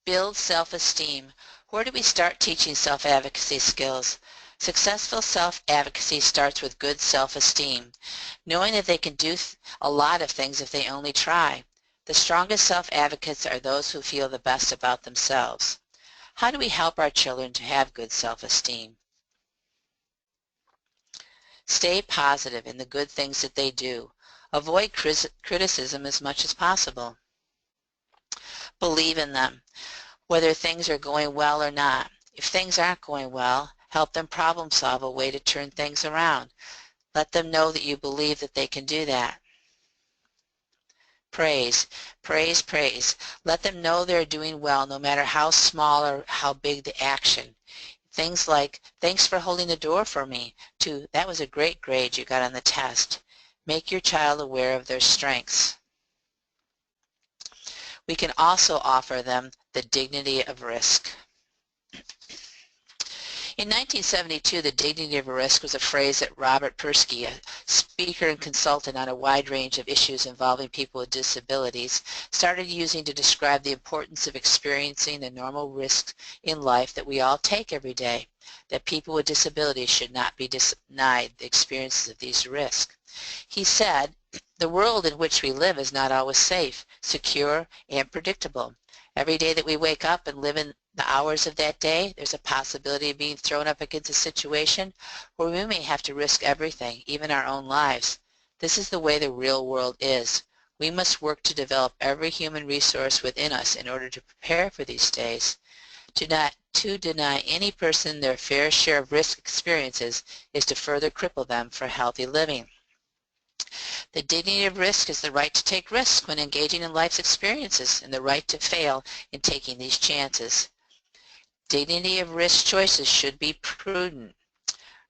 Build self-esteem. Where do we start teaching self-advocacy skills? Successful self-advocacy starts with good self-esteem, knowing that they can do a lot of things if they only try. The strongest self-advocates are those who feel the best about themselves. How do we help our children to have good self-esteem? Stay positive in the good things that they do. Avoid criticism as much as possible. Believe in them, whether things are going well or not. If things aren't going well, help them problem solve a way to turn things around. Let them know that you believe that they can do that. Praise, praise, praise. Let them know they're doing well no matter how small or how big the action. Things like, thanks for holding the door for me, to, that was a great grade you got on the test. Make your child aware of their strengths. We can also offer them the dignity of risk. In 1972, the dignity of risk was a phrase that Robert Persky, a speaker and consultant on a wide range of issues involving people with disabilities, started using to describe the importance of experiencing the normal risks in life that we all take every day, that people with disabilities should not be denied the experiences of these risks. He said, "The world in which we live is not always safe, secure, and predictable. Every day that we wake up and live in the hours of that day, there's a possibility of being thrown up against a situation where we may have to risk everything, even our own lives. This is the way the real world is. We must work to develop every human resource within us in order to prepare for these days. To deny any person their fair share of risk experiences is to further cripple them for healthy living." The dignity of risk is the right to take risks when engaging in life's experiences and the right to fail in taking these chances. Dignity of risk choices should be prudent.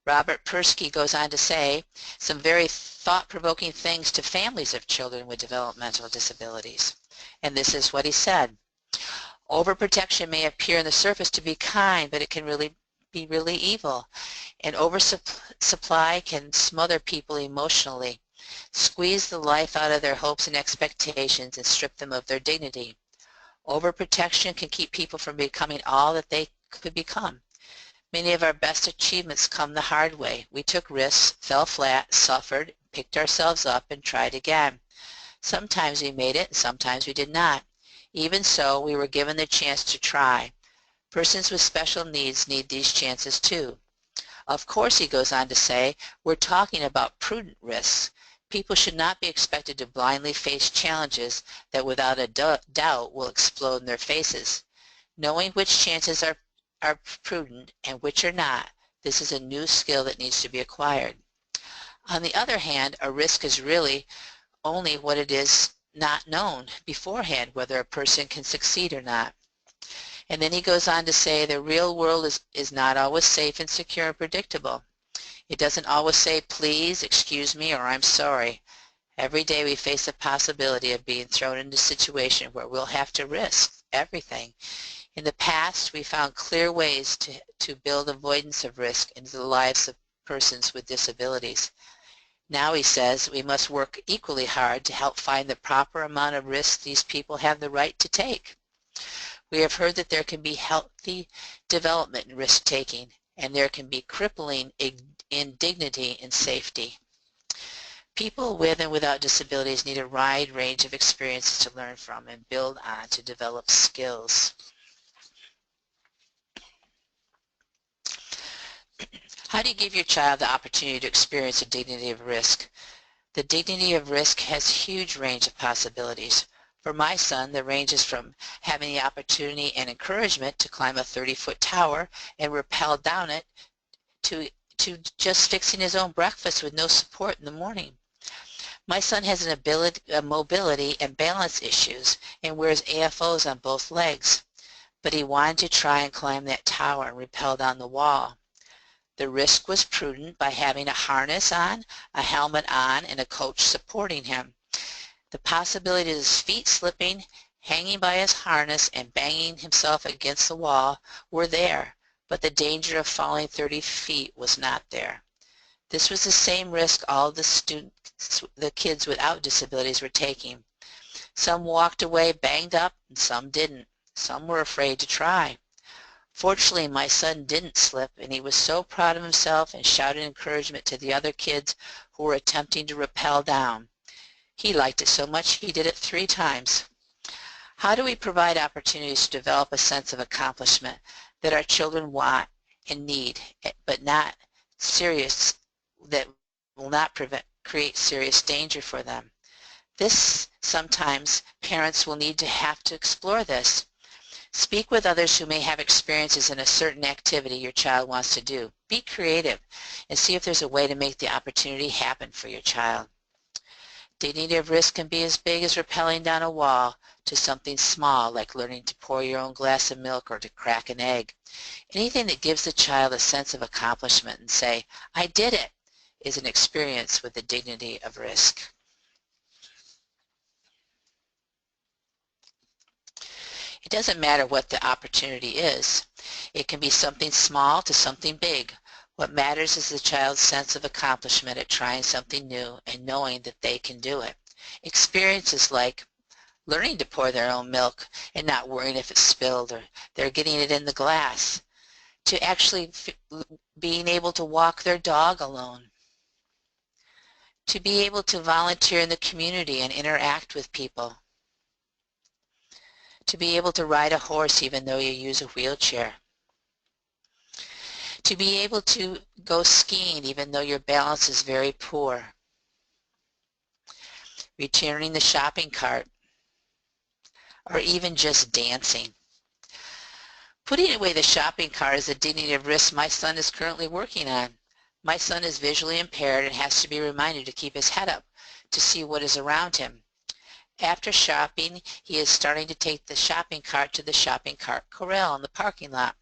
Robert Persky goes on to say some very thought-provoking things to families of children with developmental disabilities. And this is what he said: "Overprotection may appear on the surface to be kind, but it can be really evil. And oversupply can smother people emotionally, squeeze the life out of their hopes and expectations, and strip them of their dignity. Overprotection can keep people from becoming all that they could become. Many of our best achievements come the hard way. We took risks, fell flat, suffered, picked ourselves up, and tried again. Sometimes we made it, and sometimes we did not. Even so, we were given the chance to try. Persons with special needs need these chances too. Of course," he goes on to say, "we're talking about prudent risks. People should not be expected to blindly face challenges that without a doubt will explode in their faces. Knowing which chances are prudent and which are not, this is a new skill that needs to be acquired. On the other hand, a risk is really only what it is not known beforehand whether a person can succeed or not." And then he goes on to say the real world is not always safe and secure and predictable. It doesn't always say, "Please, excuse me," or "I'm sorry." Every day we face the possibility of being thrown into a situation where we'll have to risk everything. In the past, we found clear ways to build avoidance of risk into the lives of persons with disabilities. Now, he says, we must work equally hard to help find the proper amount of risk these people have the right to take. We have heard that there can be healthy development in risk-taking, and there can be crippling indignity in safety. People with and without disabilities need a wide range of experiences to learn from and build on to develop skills. How do you give your child the opportunity to experience the dignity of risk? The dignity of risk has a huge range of possibilities. For my son, the range is from having the opportunity and encouragement to climb a 30-foot tower and rappel down it to just fixing his own breakfast with no support in the morning. My son has a mobility and balance issues and wears AFOs on both legs, but he wanted to try and climb that tower and rappel down the wall. The risk was prudent by having a harness on, a helmet on, and a coach supporting him. The possibility of his feet slipping, hanging by his harness, and banging himself against the wall were there, but the danger of falling 30 feet was not there. This was the same risk all the kids without disabilities were taking. Some walked away banged up and some didn't. Some were afraid to try. Fortunately, my son didn't slip, and he was so proud of himself and shouted encouragement to the other kids who were attempting to rappel down. He liked it so much he did it 3 times. How do we provide opportunities to develop a sense of accomplishment that our children want and need, but not serious, that will not create serious danger for them? Sometimes parents will need to have to explore this. Speak with others who may have experiences in a certain activity your child wants to do. Be creative and see if there's a way to make the opportunity happen for your child. Dignity of risk can be as big as rappelling down a wall to something small like learning to pour your own glass of milk or to crack an egg. Anything that gives the child a sense of accomplishment and say, "I did it," is an experience with the dignity of risk. It doesn't matter what the opportunity is. It can be something small to something big. What matters is the child's sense of accomplishment at trying something new and knowing that they can do it. Experiences like learning to pour their own milk and not worrying if it's spilled or they're getting it in the glass, to actually being able to walk their dog alone, to be able to volunteer in the community and interact with people, to be able to ride a horse even though you use a wheelchair, to be able to go skiing even though your balance is very poor, returning the shopping cart, or even just dancing. Putting away the shopping cart is a dignity of risk my son is currently working on. My son is visually impaired and has to be reminded to keep his head up to see what is around him. After shopping, he is starting to take the shopping cart to the shopping cart corral in the parking lot.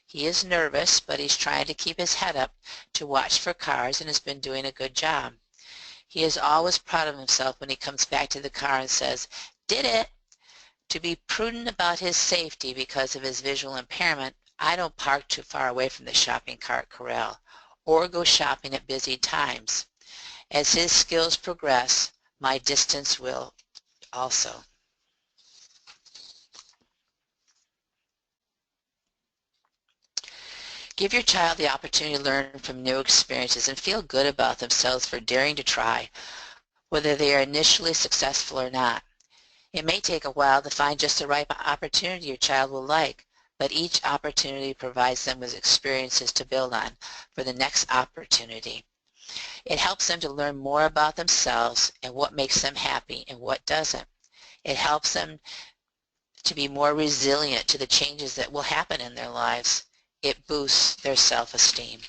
He is nervous, but he's trying to keep his head up to watch for cars and has been doing a good job. He is always proud of himself when he comes back to the car and says, "Did it!" To be prudent about his safety because of his visual impairment, I don't park too far away from the shopping cart corral or go shopping at busy times. As his skills progress, my distance will also. Give your child the opportunity to learn from new experiences and feel good about themselves for daring to try, whether they are initially successful or not. It may take a while to find just the right opportunity your child will like, but each opportunity provides them with experiences to build on for the next opportunity. It helps them to learn more about themselves and what makes them happy and what doesn't. It helps them to be more resilient to the changes that will happen in their lives. It boosts their self-esteem.